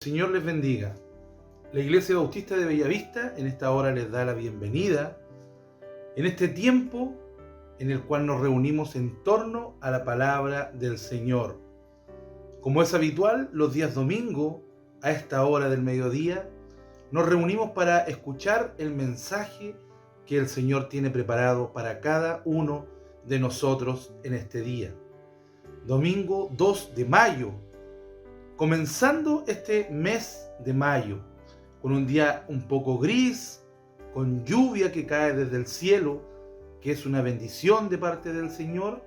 Señor les bendiga. La Iglesia Bautista de Bellavista en esta hora les da la bienvenida en este tiempo en el cual nos reunimos en torno a la palabra del Señor. Como es habitual, los días domingo, a esta hora del mediodía, nos reunimos para escuchar el mensaje que el Señor tiene preparado para cada uno de nosotros en este día. Domingo 2 de mayo, comenzando este mes de mayo, con un día un poco gris, con lluvia que cae desde el cielo, que es una bendición de parte del Señor,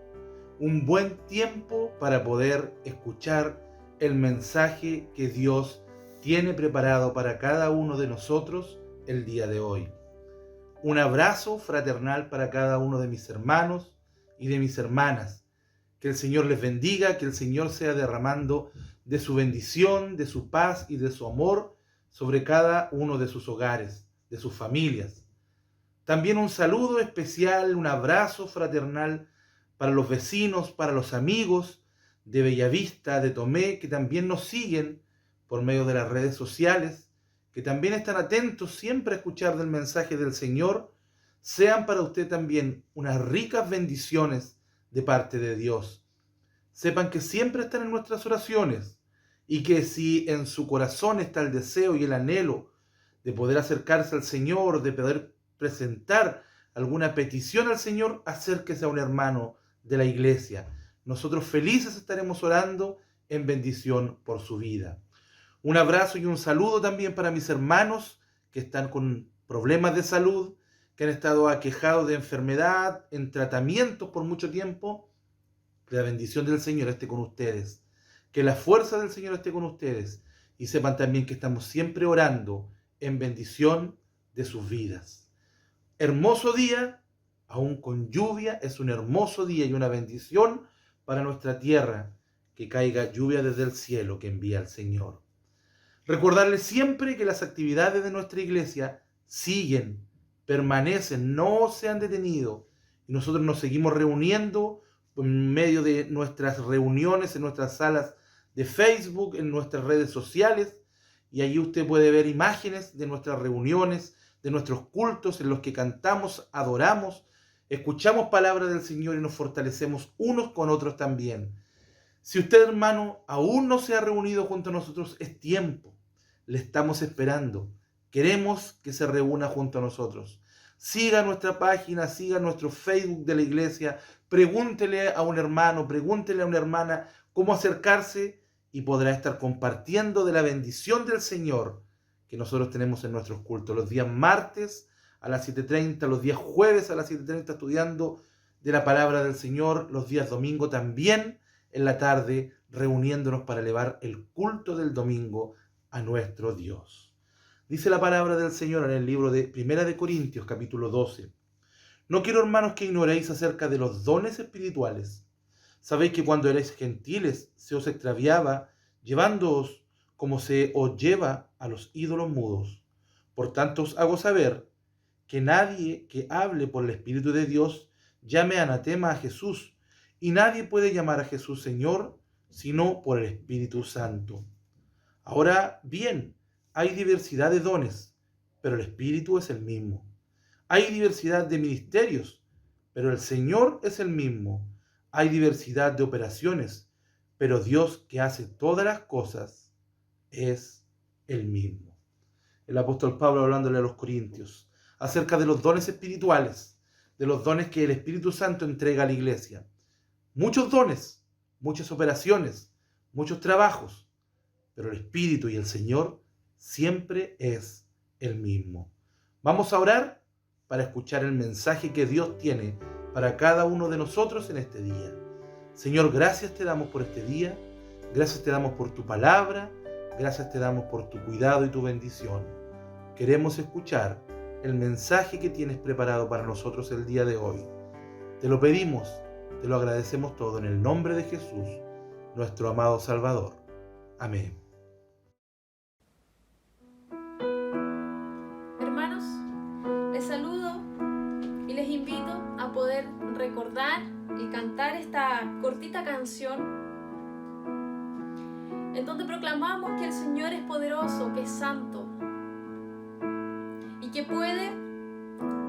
un buen tiempo para poder escuchar el mensaje que Dios tiene preparado para cada uno de nosotros el día de hoy. Un abrazo fraternal para cada uno de mis hermanos y de mis hermanas. Que el Señor les bendiga, que el Señor sea derramando de su bendición, de su paz y de su amor sobre cada uno de sus hogares, de sus familias. También un saludo especial, un abrazo fraternal para los vecinos, para los amigos de Bellavista, de Tomé, que también nos siguen por medio de las redes sociales, que también están atentos siempre a escuchar del mensaje del Señor. Sean para usted también unas ricas bendiciones de parte de Dios. Sepan que siempre están en nuestras oraciones y que si en su corazón está el deseo y el anhelo de poder acercarse al Señor, de poder presentar alguna petición al Señor, acérquese a un hermano de la iglesia. Nosotros felices estaremos orando en bendición por su vida. Un abrazo y un saludo también para mis hermanos que están con problemas de salud, que han estado aquejados de enfermedad, en tratamientos por mucho tiempo. Que la bendición del Señor esté con ustedes, que la fuerza del Señor esté con ustedes, y sepan también que estamos siempre orando en bendición de sus vidas. Hermoso día, aún con lluvia, es un hermoso día y una bendición para nuestra tierra, que caiga lluvia desde el cielo que envía el Señor. Recordarles siempre que las actividades de nuestra iglesia siguen, permanecen, no se han detenido, y nosotros nos seguimos reuniendo en medio de nuestras reuniones, en nuestras salas de Facebook, en nuestras redes sociales, y allí usted puede ver imágenes de nuestras reuniones, de nuestros cultos en los que cantamos, adoramos, escuchamos palabra del Señor y nos fortalecemos unos con otros también. Si usted, hermano, aún no se ha reunido junto a nosotros, es tiempo. Le estamos esperando. Queremos que se reúna junto a nosotros. Siga nuestra página, siga nuestro Facebook de la iglesia, pregúntele a un hermano, pregúntele a una hermana cómo acercarse y podrá estar compartiendo de la bendición del Señor que nosotros tenemos en nuestros cultos. Los días martes a las 7:30, los días jueves a las 7:30 estudiando de la palabra del Señor, los días domingo también en la tarde reuniéndonos para elevar el culto del domingo a nuestro Dios. Dice la palabra del Señor en el libro de Primera de Corintios, capítulo 12. No quiero, hermanos, que ignoréis acerca de los dones espirituales. Sabéis que cuando erais gentiles se os extraviaba, llevándoos como se os lleva a los ídolos mudos. Por tanto os hago saber que nadie que hable por el Espíritu de Dios llame anatema a Jesús, y nadie puede llamar a Jesús Señor sino por el Espíritu Santo. Ahora bien, hay diversidad de dones, pero el Espíritu es el mismo. Hay diversidad de ministerios, pero el Señor es el mismo. Hay diversidad de operaciones, pero Dios que hace todas las cosas es el mismo. El apóstol Pablo hablándole a los corintios acerca de los dones espirituales, de los dones que el Espíritu Santo entrega a la iglesia. Muchos dones, muchas operaciones, muchos trabajos, pero el Espíritu y el Señor siempre es el mismo. Vamos a orar para escuchar el mensaje que Dios tiene para cada uno de nosotros en este día. Señor, gracias te damos por este día, gracias te damos por tu palabra, gracias te damos por tu cuidado y tu bendición. Queremos escuchar el mensaje que tienes preparado para nosotros el día de hoy. Te lo pedimos, te lo agradecemos todo en el nombre de Jesús, nuestro amado Salvador. Amén. Hermanos, les saludo y les invito a poder recordar y cantar esta cortita canción en donde proclamamos que el Señor es poderoso, que es santo y que puede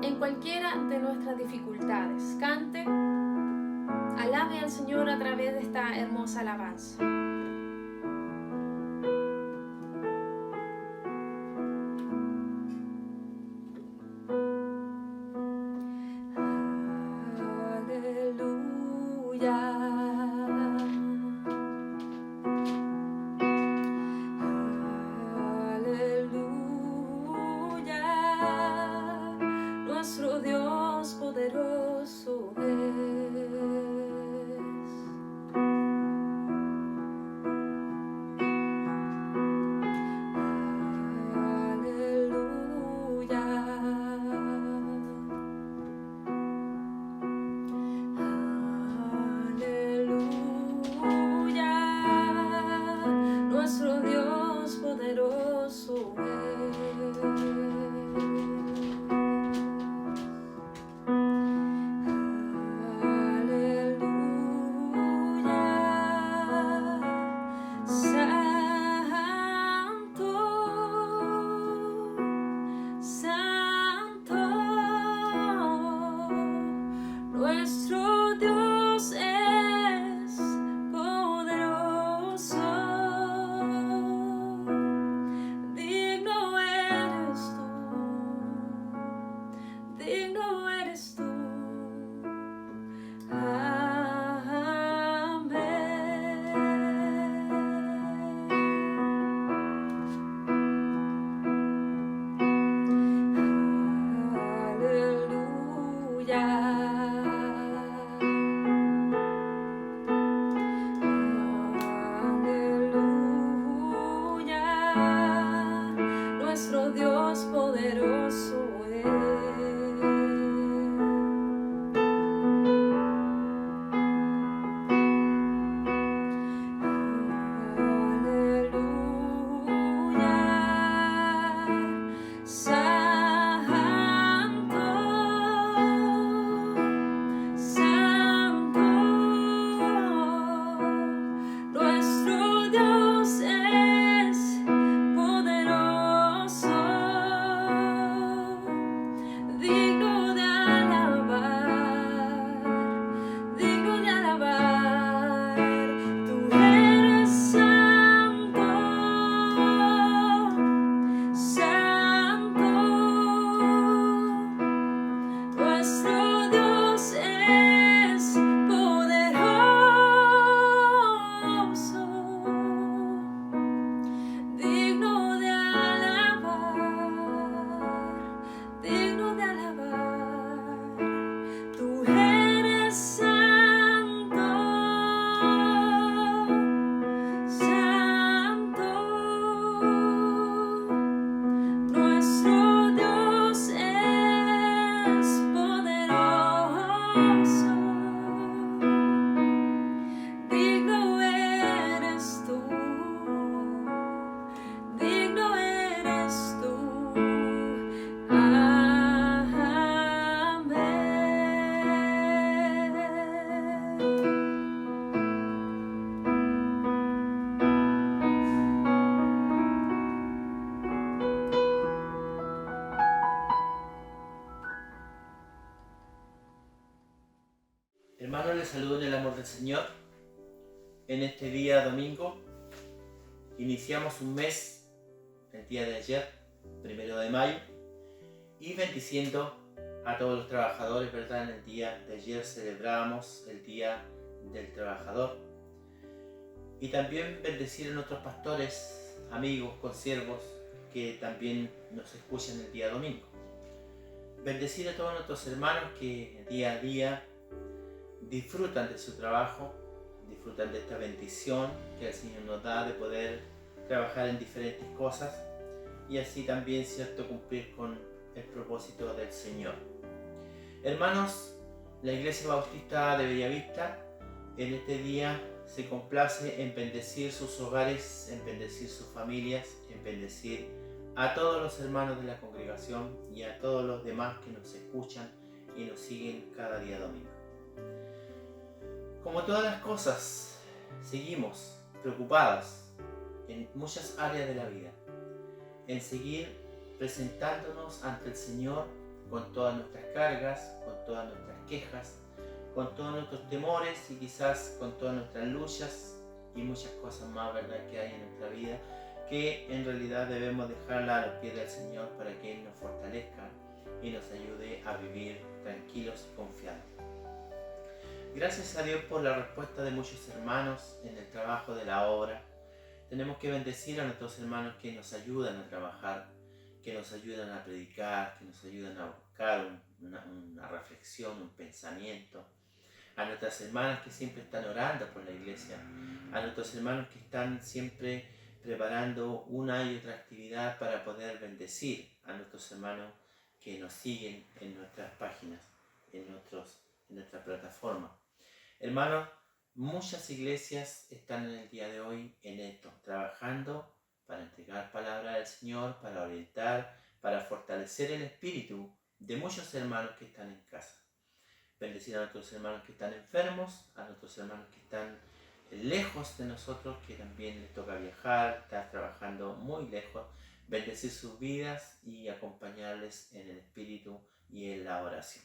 en cualquiera de nuestras dificultades. Cante, alabe al Señor a través de esta hermosa alabanza. Nuestro Dios poderoso es. Aleluya. Aleluya. Nuestro Dios poderoso es. Nuestro Dios es poderoso, digno eres tú, digno eres tú. Nuestro Dios poderoso es. Hermanos, les saludo en el amor del Señor. En este día domingo iniciamos un mes, el día de ayer, 1 de mayo, y bendiciendo a todos los trabajadores, ¿verdad? En el día de ayer celebramos el Día del Trabajador. Y también bendecir a nuestros pastores, amigos, consiervos, que también nos escuchan el día domingo. Bendecir a todos nuestros hermanos que día a día disfrutan de su trabajo, disfrutan de esta bendición que el Señor nos da de poder trabajar en diferentes cosas y así también, ¿cierto?, cumplir con el propósito del Señor. Hermanos, la Iglesia Bautista de Bellavista en este día se complace en bendecir sus hogares, en bendecir sus familias, en bendecir a todos los hermanos de la congregación y a todos los demás que nos escuchan y nos siguen cada día domingo. Como todas las cosas, seguimos preocupadas en muchas áreas de la vida, en seguir presentándonos ante el Señor con todas nuestras cargas, con todas nuestras quejas, con todos nuestros temores y quizás con todas nuestras luchas y muchas cosas más, ¿verdad?, que hay en nuestra vida, que en realidad debemos dejarla a los pies del Señor para que Él nos fortalezca y nos ayude a vivir tranquilos y confiados. Gracias a Dios por la respuesta de muchos hermanos en el trabajo de la obra. Tenemos que bendecir a nuestros hermanos que nos ayudan a trabajar, que nos ayudan a predicar, que nos ayudan a buscar una reflexión, un pensamiento. A nuestras hermanas que siempre están orando por la iglesia, a nuestros hermanos que están siempre preparando una y otra actividad para poder bendecir a nuestros hermanos que nos siguen en nuestras páginas, en nuestra plataforma. Hermanos, muchas iglesias están en el día de hoy en esto, trabajando para entregar palabra del Señor, para orientar, para fortalecer el espíritu de muchos hermanos que están en casa. Bendecir a nuestros hermanos que están enfermos, a nuestros hermanos que están lejos de nosotros, que también les toca viajar, estar trabajando muy lejos. Bendecir sus vidas y acompañarles en el espíritu y en la oración.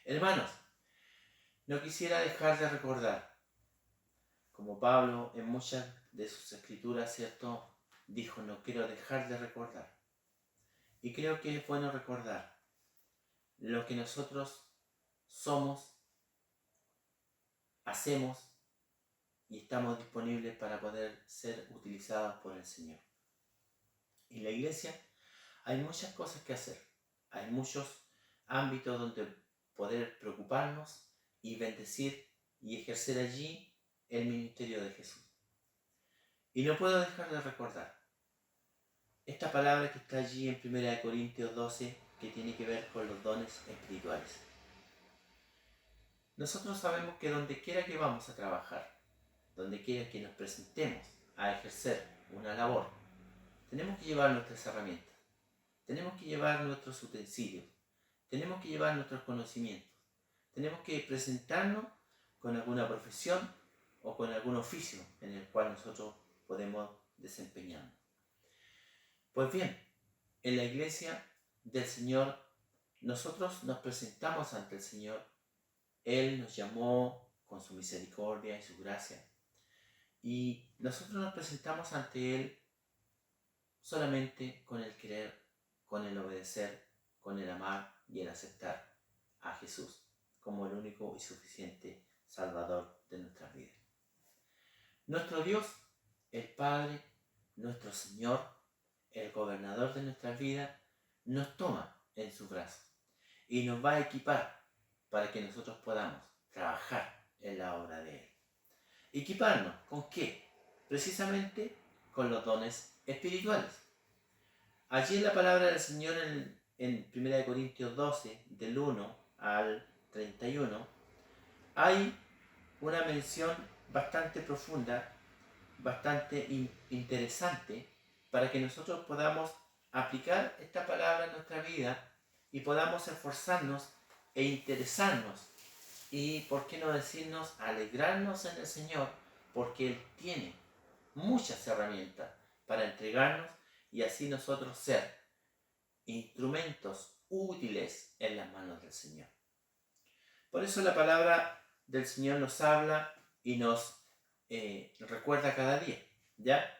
Hermanos, no quisiera dejar de recordar, como Pablo en muchas de sus escrituras, ¿cierto?, dijo, no quiero dejar de recordar. Y creo que es bueno recordar lo que nosotros somos, hacemos y estamos disponibles para poder ser utilizados por el Señor. En la iglesia hay muchas cosas que hacer, hay muchos ámbitos donde poder preocuparnos y bendecir y ejercer allí el ministerio de Jesús. Y no puedo dejar de recordar esta palabra que está allí en 1 Corintios 12, que tiene que ver con los dones espirituales. Nosotros sabemos que donde quiera que vamos a trabajar, donde quiera que nos presentemos a ejercer una labor, tenemos que llevar nuestras herramientas, tenemos que llevar nuestros utensilios, tenemos que llevar nuestros conocimientos, tenemos que presentarnos con alguna profesión o con algún oficio en el cual nosotros podemos desempeñarnos. Pues bien, en la iglesia del Señor, nosotros nos presentamos ante el Señor. Él nos llamó con su misericordia y su gracia. Y nosotros nos presentamos ante Él solamente con el querer, con el obedecer, con el amar y el aceptar a Jesús como el único y suficiente Salvador de nuestras vidas. Nuestro Dios, el Padre, nuestro Señor, el gobernador de nuestras vidas, nos toma en su brazo y nos va a equipar para que nosotros podamos trabajar en la obra de Él. ¿Equiparnos con qué? Precisamente con los dones espirituales. Allí en la palabra del Señor en 1 Corintios 12, del 1 al 31, hay una mención bastante profunda, bastante interesante, para que nosotros podamos aplicar esta palabra en nuestra vida y podamos esforzarnos e interesarnos y, por qué no decirnos, alegrarnos en el Señor, porque Él tiene muchas herramientas para entregarnos y así nosotros ser instrumentos útiles en las manos del Señor. Por eso la palabra del Señor nos habla y nos recuerda cada día, ¿ya?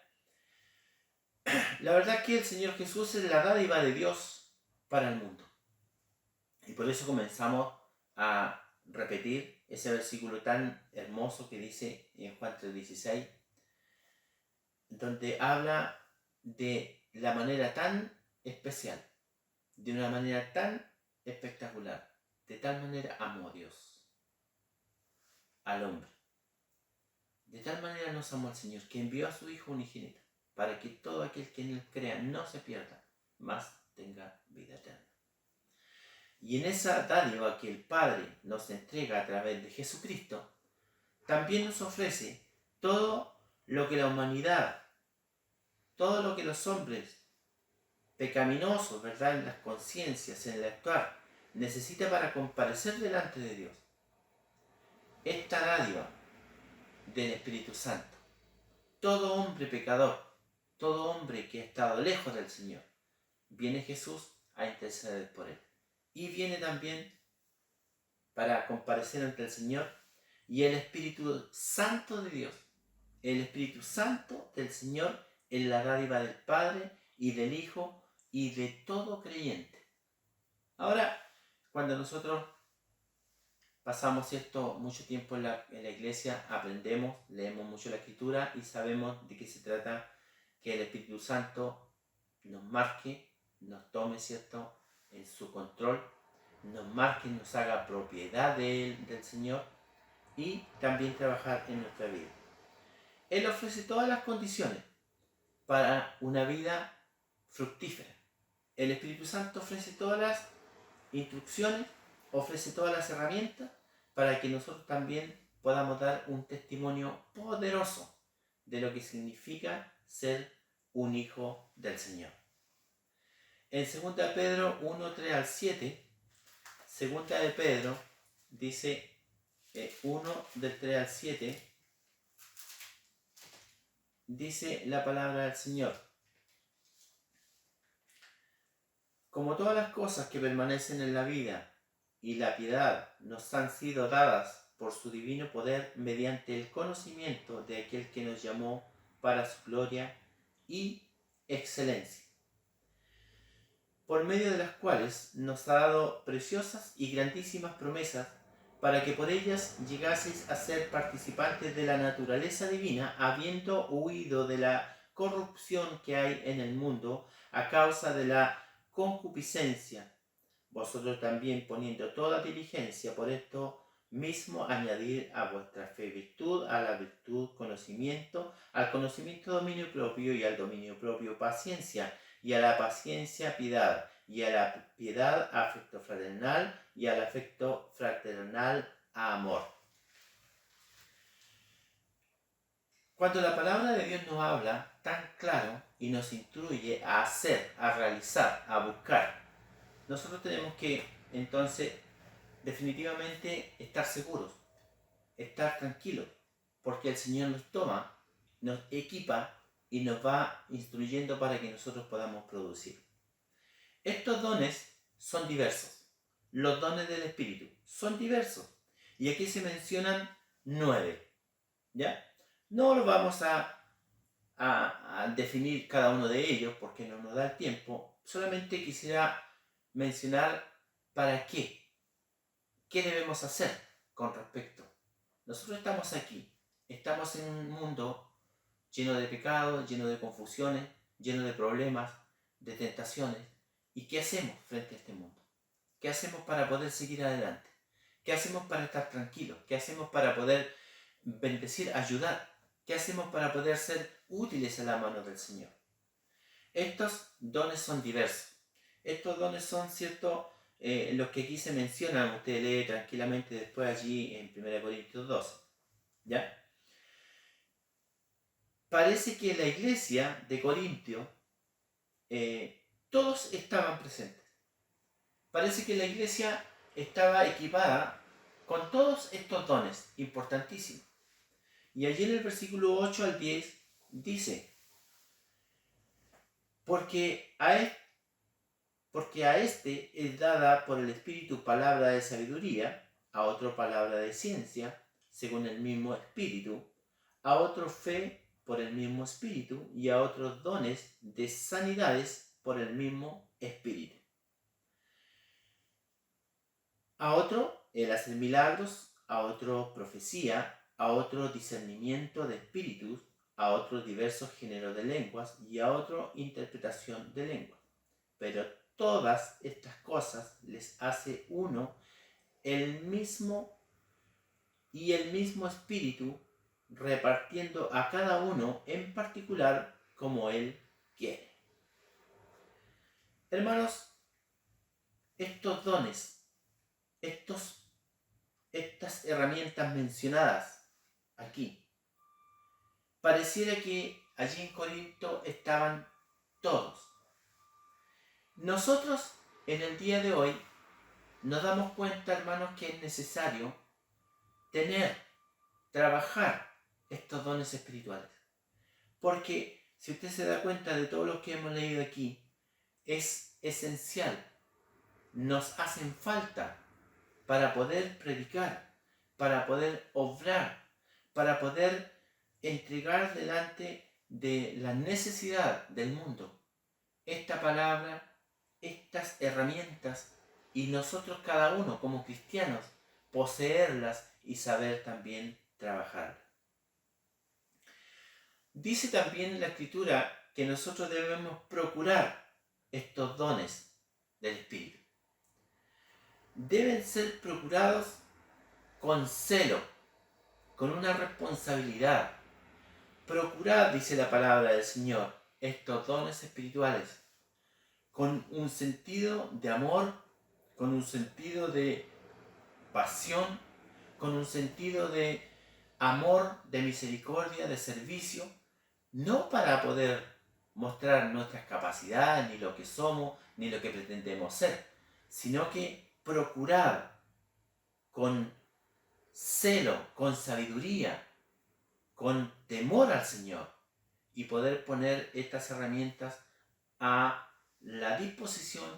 La verdad que el Señor Jesús es la dádiva de Dios para el mundo. Y por eso comenzamos a repetir ese versículo tan hermoso que dice en Juan 3:16, donde habla de la manera tan especial, de una manera tan espectacular, de tal manera amó a Dios, al hombre. De tal manera nos amó el Señor, que envió a su Hijo unigénito, para que todo aquel que en Él crea no se pierda, mas tenga vida eterna. Y en esa dádiva que el Padre nos entrega a través de Jesucristo, también nos ofrece todo lo que la humanidad, todo lo que los hombres pecaminosos, ¿verdad?, en las conciencias, en el actuar, necesita para comparecer delante de Dios. Esta dádiva del Espíritu Santo, todo hombre pecador, todo hombre que ha estado lejos del Señor, viene Jesús a interceder por él. Y viene también para comparecer ante el Señor, y el Espíritu Santo de Dios, el Espíritu Santo del Señor, es la dádiva del Padre y del Hijo y de todo creyente. Ahora, cuando nosotros pasamos mucho tiempo en la iglesia, aprendemos, leemos mucho la Escritura y sabemos de qué se trata, que el Espíritu Santo nos marque, nos tome, ¿cierto?, en su control, nos marque, nos haga propiedad del Señor y también trabajar en nuestra vida. Él ofrece todas las condiciones para una vida fructífera. El Espíritu Santo ofrece todas las instrucciones, ofrece todas las herramientas para que nosotros también podamos dar un testimonio poderoso de lo que significa ser un hijo del Señor. En 2 Pedro 1, 3 al 7, 2 de Pedro dice 1 del 3 al 7, dice la palabra del Señor: como todas las cosas que permanecen en la vida y la piedad nos han sido dadas por su divino poder mediante el conocimiento de aquel que nos llamó para su gloria y excelencia, por medio de las cuales nos ha dado preciosas y grandísimas promesas, para que por ellas llegaseis a ser participantes de la naturaleza divina, habiendo huido de la corrupción que hay en el mundo a causa de la concupiscencia. Vosotros también, poniendo toda diligencia, por esto mismo añadir a vuestra fe virtud, a la virtud conocimiento, al conocimiento dominio propio, y al dominio propio paciencia, y a la paciencia piedad, y a la piedad afecto fraternal, y al afecto fraternal amor. Cuando la palabra de Dios nos habla tan claro y nos instruye a hacer, a realizar, a buscar, nosotros tenemos que entonces definitivamente estar seguros, estar tranquilos, porque el Señor nos toma, nos equipa y nos va instruyendo para que nosotros podamos producir. Estos dones son diversos. Los dones del Espíritu son diversos. Y aquí se mencionan 9. ¿Ya? No lo vamos a definir cada uno de ellos porque no nos da el tiempo. Solamente quisiera mencionar para qué. ¿Qué debemos hacer con respecto? Nosotros estamos aquí. Estamos en un mundo lleno de pecados, lleno de confusiones, lleno de problemas, de tentaciones. ¿Y qué hacemos frente a este mundo? ¿Qué hacemos para poder seguir adelante? ¿Qué hacemos para estar tranquilos? ¿Qué hacemos para poder bendecir, ayudar? ¿Qué hacemos para poder ser útiles a la mano del Señor? Estos dones son diversos. Estos dones son, ¿cierto?, los que aquí se mencionan. Usted lee tranquilamente después allí en 1 Corintios 12. ¿Ya? Parece que en la iglesia de Corintio todos estaban presentes. Parece que la iglesia estaba equipada con todos estos dones importantísimos. Y allí en el versículo 8 al 10 dice: porque a este es dada por el Espíritu palabra de sabiduría, a otro palabra de ciencia, según el mismo Espíritu, a otro fe por el mismo Espíritu, y a otros dones de sanidades por el mismo Espíritu. A otro el hacer milagros, a otro profecía, a otro discernimiento de espíritus, a otros diversos géneros de lenguas, y a otro interpretación de lenguas. Pero todas estas cosas les hace uno el mismo Espíritu, repartiendo a cada uno en particular como Él quiere. Hermanos, estos dones, estas herramientas mencionadas aquí, pareciera que allí en Corinto estaban todos. Nosotros en el día de hoy nos damos cuenta, hermanos, que es necesario trabajar estos dones espirituales. Porque si usted se da cuenta de todo lo que hemos leído aquí, es esencial. Nos hacen falta para poder predicar, para poder obrar, para poder entregar delante de la necesidad del mundo esta palabra, estas herramientas, y nosotros cada uno como cristianos poseerlas y saber también trabajar. Dice también la Escritura que nosotros debemos procurar estos dones del Espíritu. Deben ser procurados con celo, con una responsabilidad. Procurad, dice la palabra del Señor, estos dones espirituales con un sentido de amor, con un sentido de pasión, con un sentido de amor, de misericordia, de servicio, no para poder mostrar nuestras capacidades, ni lo que somos, ni lo que pretendemos ser, sino que procurar con celo, con sabiduría, con temor al Señor, y poder poner estas herramientas a la disposición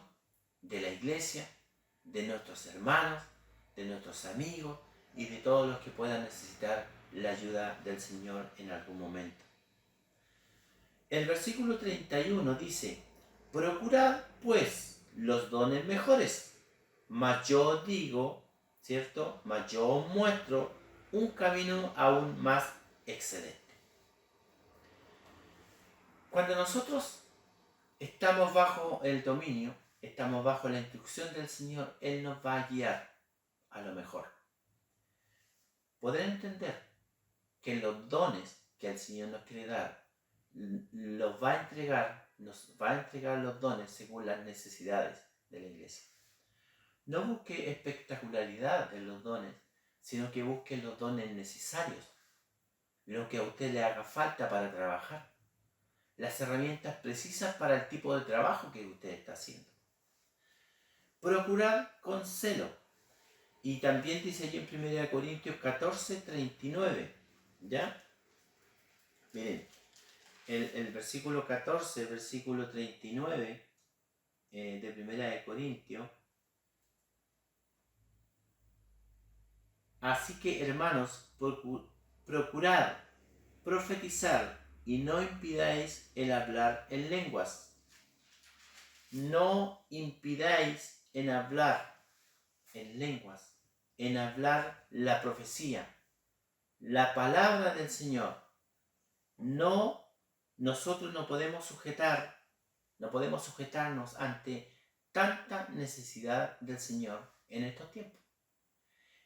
de la iglesia, de nuestros hermanos, de nuestros amigos y de todos los que puedan necesitar la ayuda del Señor en algún momento. El versículo 31 dice: procurad pues los dones mejores, mas yo digo, ¿cierto? Mas yo os muestro un camino aún más excelente. Cuando nosotros estamos bajo el dominio, estamos bajo la instrucción del Señor, Él nos va a guiar a lo mejor. Poder entender que los dones que el Señor nos quiere dar, nos va a entregar los dones según las necesidades de la iglesia. No busque espectacularidad en los dones, sino que busque los dones necesarios, lo que a usted le haga falta para trabajar, las herramientas precisas para el tipo de trabajo que usted está haciendo. Procurad con celo. Y también dice allí en 1 Corintios 14, 39, ¿ya? Miren, el versículo 14, el versículo 39 de 1 Corintios. Así que, hermanos, procurad profetizar y no impidáis el hablar en lenguas. No impidáis en hablar en lenguas, en hablar la profecía, la palabra del Señor. Nosotros no podemos sujetarnos ante tanta necesidad del Señor en estos tiempos.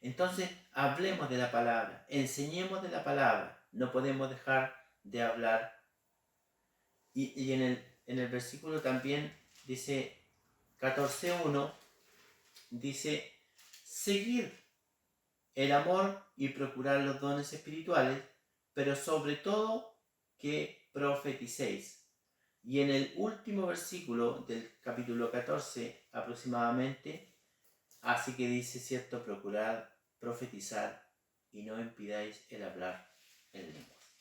Entonces, hablemos de la palabra, enseñemos de la palabra, no podemos dejar de hablar. Y en el versículo también dice 14.1, dice: seguir el amor y procurar los dones espirituales, pero sobre todo que profeticéis. Y en el último versículo del capítulo 14 aproximadamente, así que dice, ¿cierto? Procurad profetizar y no impidáis el hablar en lenguas.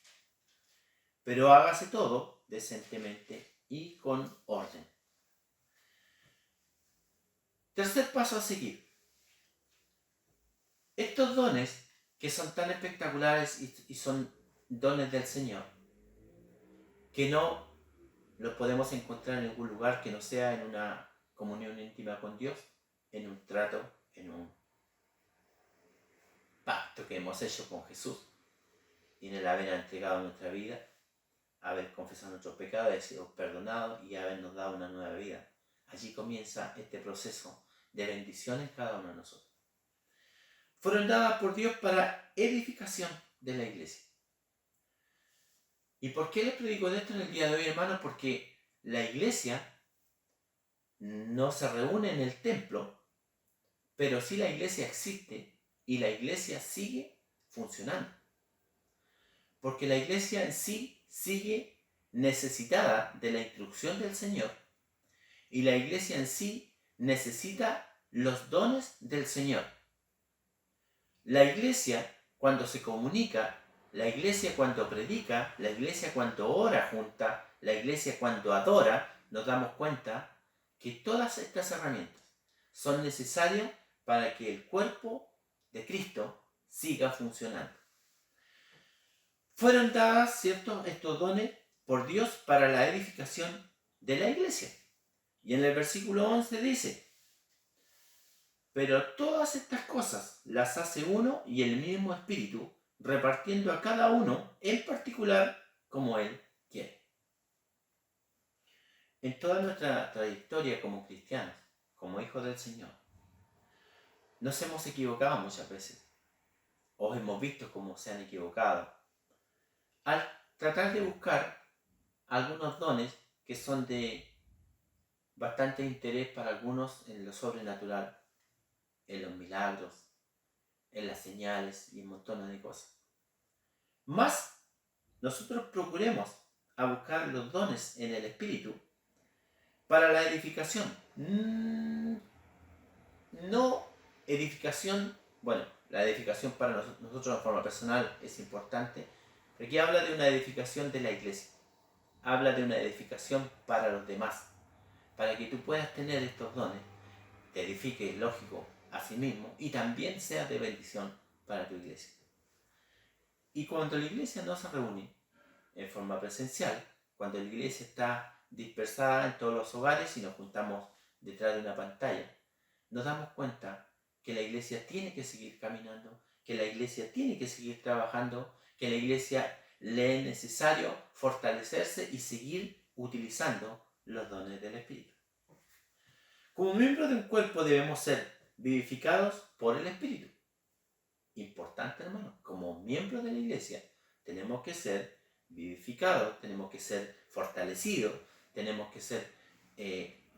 Pero hágase todo decentemente y con orden. Tercer paso a seguir. Estos dones que son tan espectaculares y son dones del Señor, que no los podemos encontrar en ningún lugar que no sea en una comunión íntima con Dios, en un trato, en un pacto que hemos hecho con Jesús, y en el haber entregado nuestra vida, haber confesado nuestros pecados, haber sido perdonados y habernos dado una nueva vida. Allí comienza este proceso de bendición en cada uno de nosotros. Fueron dadas por Dios para edificación de la iglesia. ¿Y por qué les predico de esto en el día de hoy, hermanos? Porque la iglesia no se reúne en el templo, pero sí la iglesia existe y la iglesia sigue funcionando. Porque la iglesia en sí sigue necesitada de la instrucción del Señor, y la iglesia en sí necesita los dones del Señor. La iglesia, cuando se comunica, La iglesia cuando predica, la iglesia cuando ora junta, la iglesia cuando adora, nos damos cuenta que todas estas herramientas son necesarias para que el cuerpo de Cristo siga funcionando. Fueron dadas, ¿cierto?, estos dones por Dios para la edificación de la iglesia. Y en el versículo 11 dice: pero todas estas cosas las hace uno y el mismo Espíritu, repartiendo a cada uno en particular como Él quiere. En toda nuestra trayectoria como cristianos, como hijos del Señor, nos hemos equivocado muchas veces, o hemos visto cómo se han equivocado, al tratar de buscar algunos dones que son de bastante interés para algunos en lo sobrenatural, en los milagros, en las señales y un montón de cosas. Más nosotros procuremos a buscar los dones en el Espíritu para la edificación. No edificación, bueno, la edificación para nosotros de forma personal es importante, pero aquí habla de una edificación de la iglesia. Habla de una edificación para los demás, para que tú puedas tener estos dones, te edifiques, lógico, a sí mismo y también seas de bendición para tu iglesia. Y cuando la iglesia no se reúne en forma presencial, cuando la iglesia está dispersada en todos los hogares y nos juntamos detrás de una pantalla, nos damos cuenta que la iglesia tiene que seguir caminando, que la iglesia tiene que seguir trabajando, que la iglesia le es necesario fortalecerse y seguir utilizando los dones del Espíritu. Como miembros de un cuerpo debemos ser vivificados por el Espíritu. Importante, hermano, como miembros de la iglesia tenemos que ser vivificados, tenemos que ser fortalecidos, tenemos que ser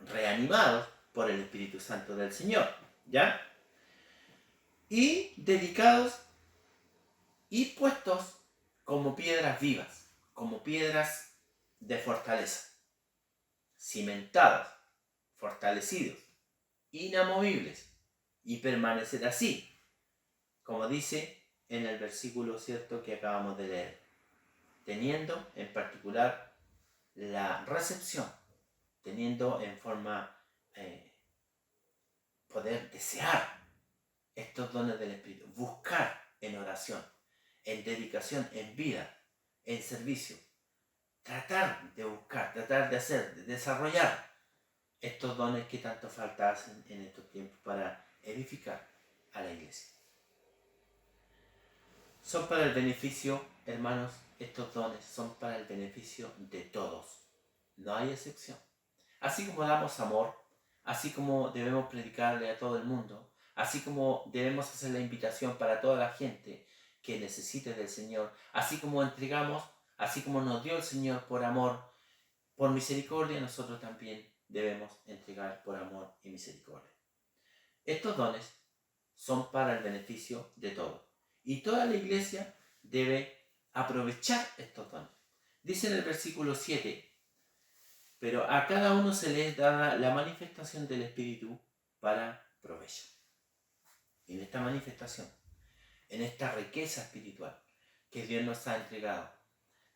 reanimados por el Espíritu Santo del Señor, ¿ya? Y dedicados y puestos como piedras vivas, como piedras de fortaleza, cimentados, fortalecidos, inamovibles, y permanecer así, como dice en el versículo cierto que acabamos de leer, teniendo en particular la recepción, teniendo en forma poder desear estos dones del Espíritu, buscar en oración, en dedicación, en vida, en servicio, tratar de buscar, tratar de hacer, de desarrollar estos dones que tanto falta hacen en estos tiempos para edificar a la iglesia. Son para el beneficio, hermanos, estos dones son para el beneficio de todos. No hay excepción. Así como damos amor, así como debemos predicarle a todo el mundo, así como debemos hacer la invitación para toda la gente que necesite del Señor, así como entregamos, así como nos dio el Señor por amor, por misericordia, nosotros también debemos entregar por amor y misericordia. Estos dones son para el beneficio de todos. Y toda la iglesia debe aprovechar estos dones. Dice en el versículo 7, pero a cada uno se les da la manifestación del Espíritu para provecho. En esta manifestación, en esta riqueza espiritual que Dios nos ha entregado,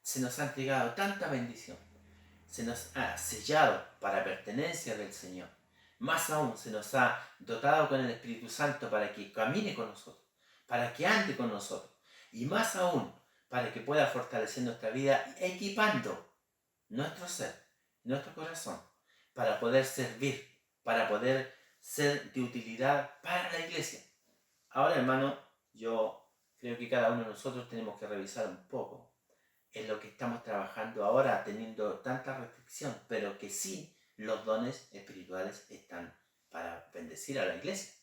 se nos ha entregado tanta bendición, se nos ha sellado para pertenencia del Señor. Más aún se nos ha dotado con el Espíritu Santo para que camine con nosotros, para que ande con nosotros, y más aún para que pueda fortalecer nuestra vida, equipando nuestro ser, nuestro corazón, para poder servir, para poder ser de utilidad para la iglesia. Ahora, hermano, yo creo que cada uno de nosotros tenemos que revisar un poco en lo que estamos trabajando ahora, teniendo tanta restricción, pero que sí los dones espirituales están para bendecir a la iglesia,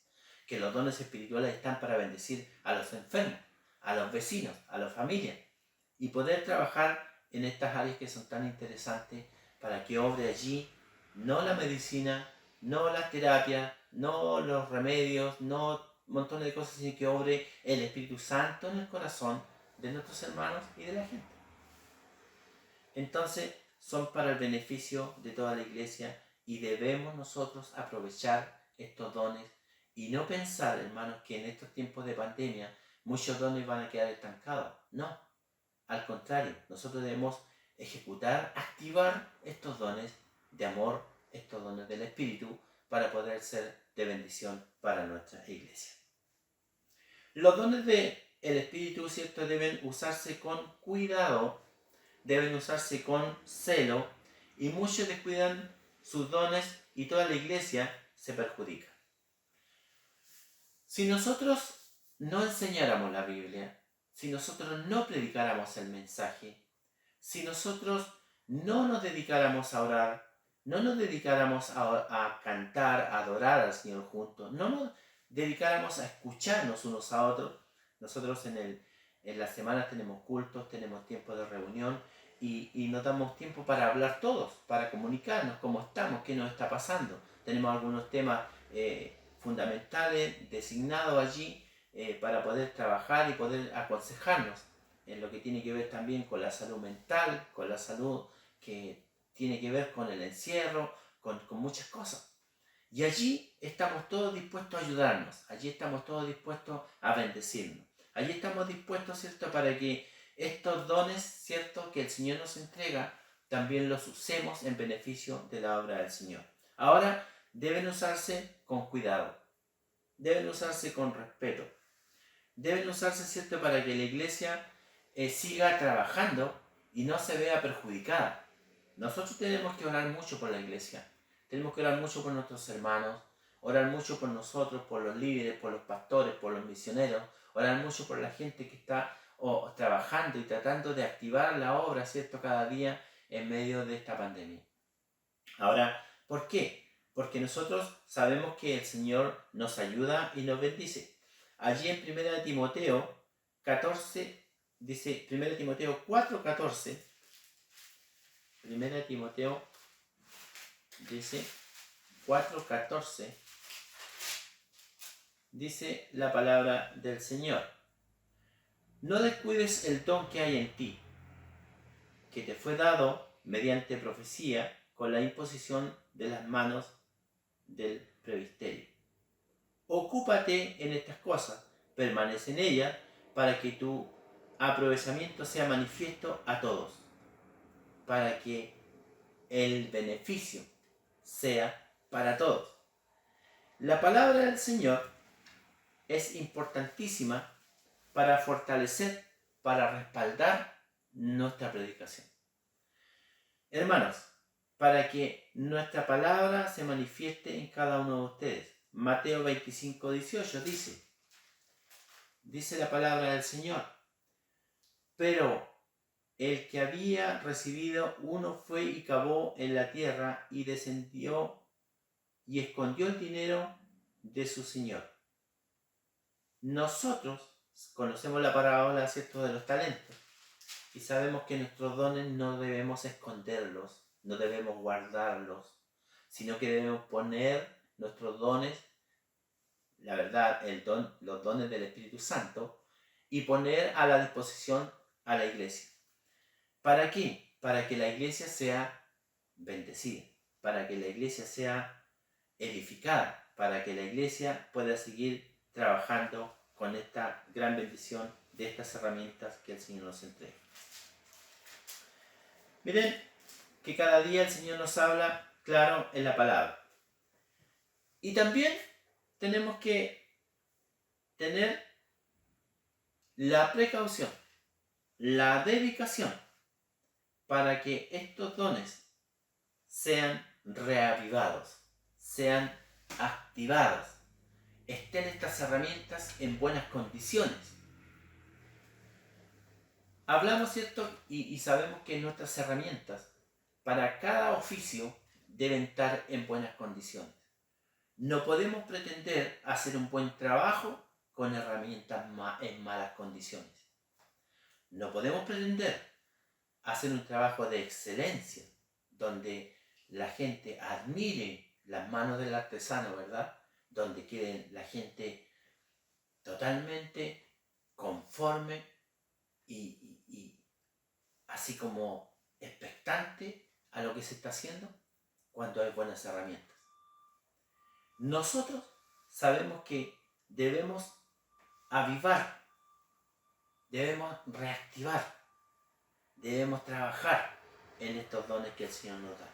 que los dones espirituales están para bendecir a los enfermos, a los vecinos, a las familias, y poder trabajar en estas áreas que son tan interesantes para que obre allí no la medicina, no las terapias, no los remedios, no un montón de cosas, sino que obre el Espíritu Santo en el corazón de nuestros hermanos y de la gente. Entonces son para el beneficio de toda la iglesia y debemos nosotros aprovechar estos dones y no pensar, hermanos, que en estos tiempos de pandemia muchos dones van a quedar estancados. No, Al contrario, nosotros debemos ejecutar, activar estos dones de amor, estos dones del Espíritu, para poder ser de bendición para nuestra iglesia. Los dones del Espíritu, ¿cierto?, deben usarse con cuidado, deben usarse con celo, y muchos descuidan sus dones y toda la iglesia se perjudica. Si nosotros no enseñáramos la Biblia, si nosotros no predicáramos el mensaje, si nosotros no nos dedicáramos a orar, no nos dedicáramos a cantar, a adorar al Señor juntos, no nos dedicáramos a escucharnos unos a otros, nosotros en las semanas tenemos cultos, tenemos tiempo de reunión y nos damos tiempo para hablar todos, para comunicarnos cómo estamos, qué nos está pasando. Tenemos algunos temas fundamentales designados allí para poder trabajar y poder aconsejarnos en lo que tiene que ver también con la salud mental, con la salud que tiene que ver con el encierro, con muchas cosas. Y allí estamos todos dispuestos a ayudarnos, allí estamos todos dispuestos a bendecirnos, allí estamos dispuestos, ¿cierto?, para que estos dones, ¿cierto?, que el Señor nos entrega, también los usemos en beneficio de la obra del Señor. Ahora, deben usarse con cuidado, deben usarse con respeto, deben usarse, ¿cierto?, para que la iglesia siga trabajando y no se vea perjudicada. Nosotros tenemos que orar mucho por la iglesia, tenemos que orar mucho por nuestros hermanos, orar mucho por nosotros, por los líderes, por los pastores, por los misioneros, orar mucho por la gente que está trabajando y tratando de activar la obra, ¿cierto?, cada día en medio de esta pandemia. Ahora, ¿por qué? Porque nosotros sabemos que el Señor nos ayuda y nos bendice. Allí en 1 Timoteo 14, dice 1 Timoteo 4:14, 1 Timoteo dice 4:14, dice la palabra del Señor: no descuides el don que hay en ti, que te fue dado mediante profecía con la imposición de las manos del presbiterio. Ocúpate en estas cosas, permanece en ellas, para que tu aprovechamiento sea manifiesto a todos, para que el beneficio sea para todos. La palabra del Señor es importantísima para fortalecer, para respaldar nuestra predicación. Hermanos, para que nuestra palabra se manifieste en cada uno de ustedes. Mateo 25:18 dice la palabra del Señor: pero el que había recibido uno fue y cavó en la tierra y descendió y escondió el dinero de su señor. Nosotros conocemos la parábola, ¿cierto?, de los talentos, y sabemos que nuestros dones no debemos esconderlos, no debemos guardarlos, sino que debemos poner nuestros dones, la verdad, los dones del Espíritu Santo, y poner a la disposición a la iglesia. ¿Para qué? Para que la iglesia sea bendecida, para que la iglesia sea edificada, para que la iglesia pueda seguir trabajando con esta gran bendición de estas herramientas que el Señor nos entrega. Miren que cada día el Señor nos habla claro en la palabra. Y también tenemos que tener la precaución, la dedicación, para que estos dones sean reavivados, sean activados, estén estas herramientas en buenas condiciones. Hablamos, ¿cierto? Y sabemos que nuestras herramientas para cada oficio deben estar en buenas condiciones. No podemos pretender hacer un buen trabajo con herramientas en malas condiciones. No podemos pretender hacer un trabajo de excelencia donde la gente admire las manos del artesano, ¿verdad? Donde quede la gente totalmente conforme y así como expectante a lo que se está haciendo cuando hay buenas herramientas. Nosotros sabemos que debemos avivar, debemos reactivar debemos trabajar en estos dones que el Señor nos da.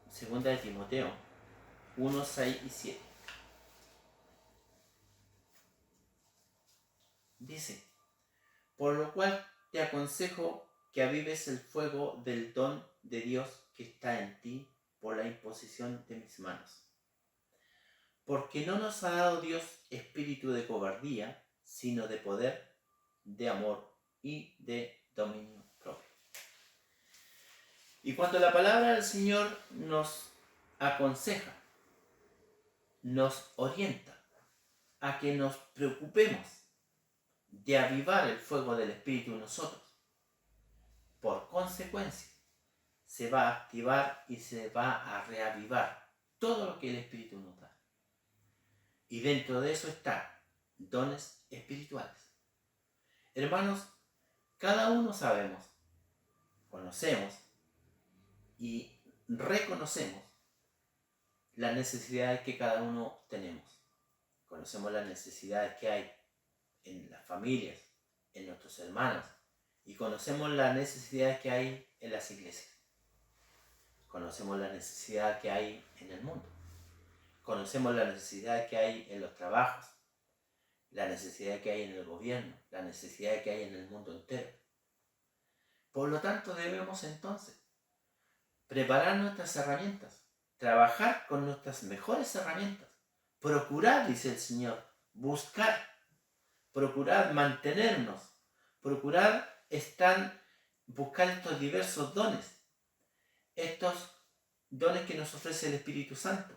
Segunda de Timoteo 1, 6 y 7. Dice: por lo cual te aconsejo que avives el fuego del don de Dios que está en ti por la imposición de mis manos. Porque no nos ha dado Dios espíritu de cobardía, sino de poder, de amor y de dominio propio. Y cuando la palabra del Señor nos aconseja, nos orienta a que nos preocupemos de avivar el fuego del Espíritu en nosotros, por consecuencia, se va a activar y se va a reavivar todo lo que el Espíritu nos da. Y dentro de eso están dones espirituales. Hermanos, cada uno sabemos, conocemos y reconocemos las necesidades que cada uno tenemos. Conocemos las necesidades que hay en las familias, en nuestros hermanos, y conocemos las necesidades que hay en las iglesias. Conocemos las necesidades que hay en el mundo. Conocemos las necesidades que hay en los trabajos, la necesidad que hay en el gobierno, la necesidad que hay en el mundo entero. Por lo tanto, debemos entonces preparar nuestras herramientas, trabajar con nuestras mejores herramientas, procurar, dice el Señor, buscar, procurar mantenernos, procurar buscar estos diversos dones, estos dones que nos ofrece el Espíritu Santo,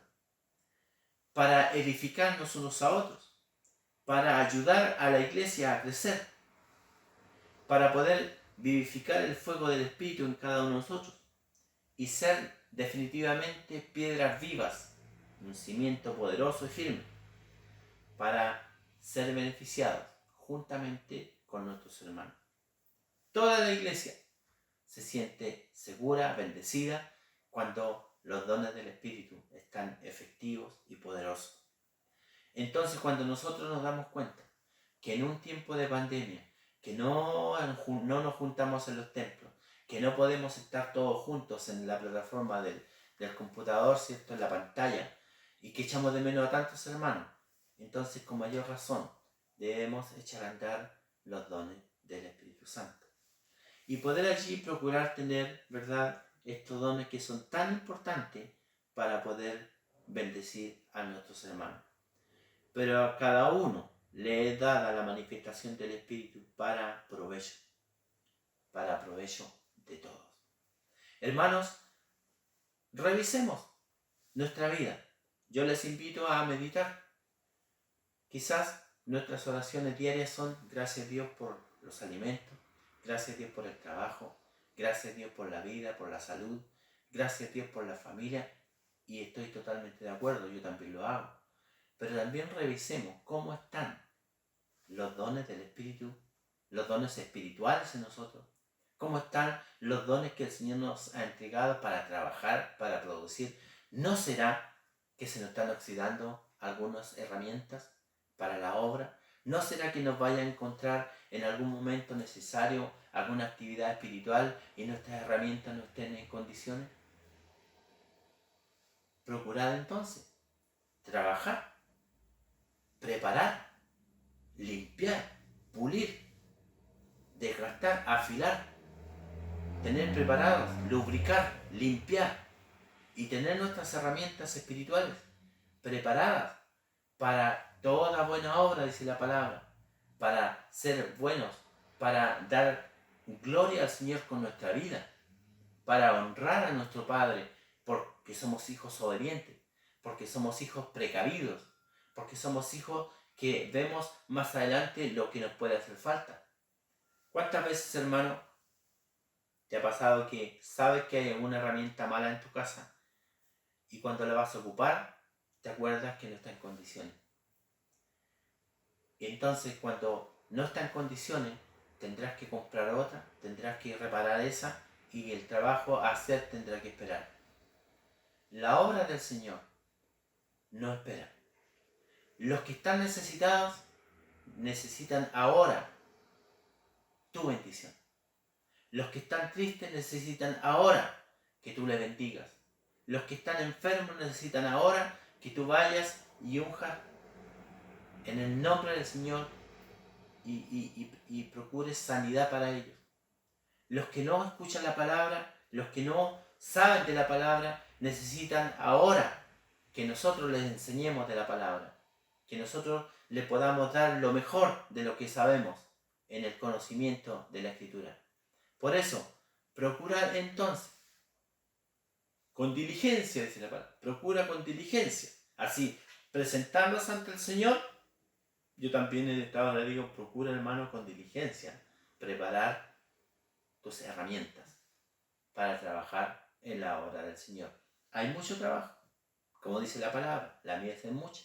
para edificarnos unos a otros, para ayudar a la iglesia a crecer, para poder vivificar el fuego del Espíritu en cada uno de nosotros y ser definitivamente piedras vivas, un cimiento poderoso y firme, para ser beneficiados juntamente con nuestros hermanos. Toda la iglesia se siente segura, bendecida, cuando los dones del Espíritu están efectivos y poderosos. Entonces, cuando nosotros nos damos cuenta que en un tiempo de pandemia, que no nos juntamos en los templos, que no podemos estar todos juntos en la plataforma del computador, ¿cierto?, en la pantalla, y que echamos de menos a tantos hermanos, entonces con mayor razón debemos echar a andar los dones del Espíritu Santo. Y poder allí procurar tener, ¿verdad?, estos dones que son tan importantes para poder bendecir a nuestros hermanos. Pero a cada uno le es dada la manifestación del Espíritu para provecho de todos. Hermanos, revisemos nuestra vida. Yo les invito a meditar. Quizás nuestras oraciones diarias son: gracias a Dios por los alimentos, gracias a Dios por el trabajo, gracias a Dios por la vida, por la salud, gracias a Dios por la familia, y estoy totalmente de acuerdo, yo también lo hago. Pero también revisemos cómo están los dones del Espíritu, los dones espirituales en nosotros, cómo están los dones que el Señor nos ha entregado para trabajar, para producir. ¿No será que se nos están oxidando algunas herramientas para la obra? ¿No será que nos vaya a encontrar en algún momento necesario alguna actividad espiritual y nuestras herramientas no estén en condiciones? Procurad entonces trabajar, preparar, limpiar, pulir, desgastar, afilar, tener preparados, lubricar, limpiar y tener nuestras herramientas espirituales preparadas para toda buena obra, dice la palabra, para ser buenos, para dar gloria al Señor con nuestra vida, para honrar a nuestro Padre, porque somos hijos obedientes, porque somos hijos precavidos, porque somos hijos que vemos más adelante lo que nos puede hacer falta. ¿Cuántas veces, hermano, te ha pasado que sabes que hay una herramienta mala en tu casa y cuando la vas a ocupar te acuerdas que no está en condiciones? Y entonces, cuando no está en condiciones, tendrás que comprar otra, tendrás que reparar esa, y el trabajo a hacer tendrá que esperar. la obra del Señor no espera. Los que están necesitados necesitan ahora tu bendición. Los que están tristes necesitan ahora que tú les bendigas. Los que están enfermos necesitan ahora que tú vayas y unjas en el nombre del Señor y procures sanidad para ellos. Los que no escuchan la palabra, los que no saben de la palabra, necesitan ahora que nosotros les enseñemos de la palabra, que nosotros le podamos dar lo mejor de lo que sabemos en el conocimiento de la Escritura. Por eso, procura entonces, con diligencia, dice la palabra, procura con diligencia, así, presentándose ante el Señor. Yo también en el estado le digo, procura, hermano, con diligencia, preparar tus herramientas para trabajar en la obra del Señor. Hay mucho trabajo, como dice la palabra, la mies es mucha,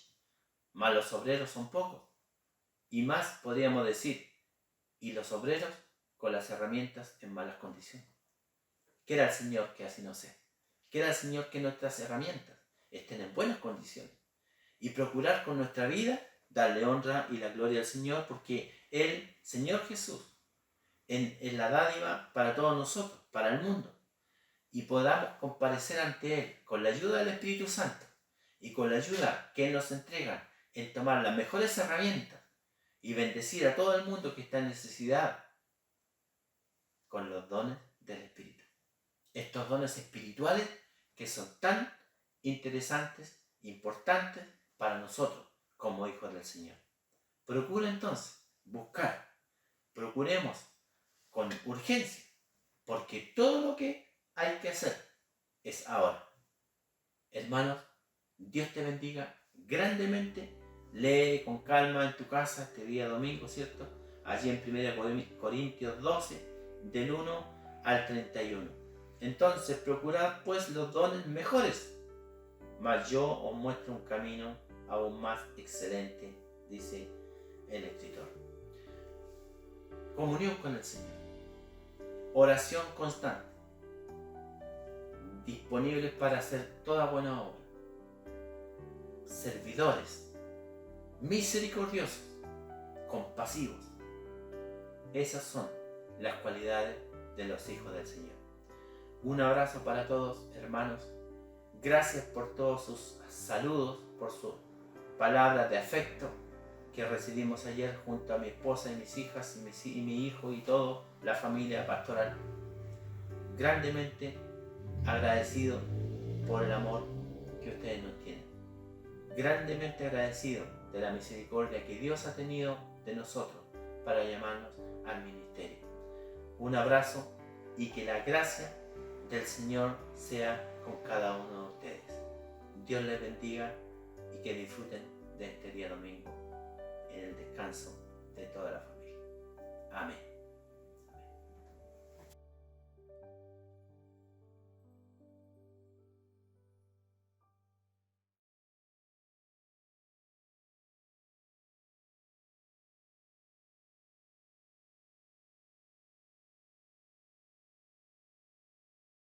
mas los obreros son pocos. Y más podríamos decir, y los obreros con las herramientas en malas condiciones. Quiera el Señor que así no sea. Quiera el Señor que nuestras herramientas estén en buenas condiciones. Y procurar con nuestra vida darle honra y la gloria al Señor, porque el Señor Jesús es la dádiva para todos nosotros, para el mundo. Y podamos comparecer ante Él con la ayuda del Espíritu Santo y con la ayuda que Él nos entrega en tomar las mejores herramientas y bendecir a todo el mundo que está en necesidad con los dones del Espíritu. Estos dones espirituales que son tan interesantes, importantes para nosotros como hijos del Señor. Procura entonces buscar, procuremos con urgencia, porque todo lo que hay que hacer es ahora. Hermanos, Dios te bendiga grandemente. Lee con calma en tu casa este día domingo, ¿cierto? Allí en 1 Corintios 12, del 1 al 31. Entonces, procurad pues los dones mejores, mas yo os muestro un camino aún más excelente, dice el escritor. Comunión con el Señor. Oración constante. Disponibles para hacer toda buena obra. Servidores. Misericordiosos, compasivos. Esas son las cualidades de los hijos del Señor. Un abrazo para todos, hermanos. Gracias por todos sus saludos, por sus palabras de afecto que recibimos ayer junto a mi esposa y mis hijas y mi hijo y toda la familia pastoral. Grandemente agradecido por el amor que ustedes nos tienen. Grandemente agradecido de la misericordia que Dios ha tenido de nosotros para llamarnos al ministerio. Un abrazo y que la gracia del Señor sea con cada uno de ustedes. Dios les bendiga y que disfruten de este día domingo en el descanso de toda la familia. Amén.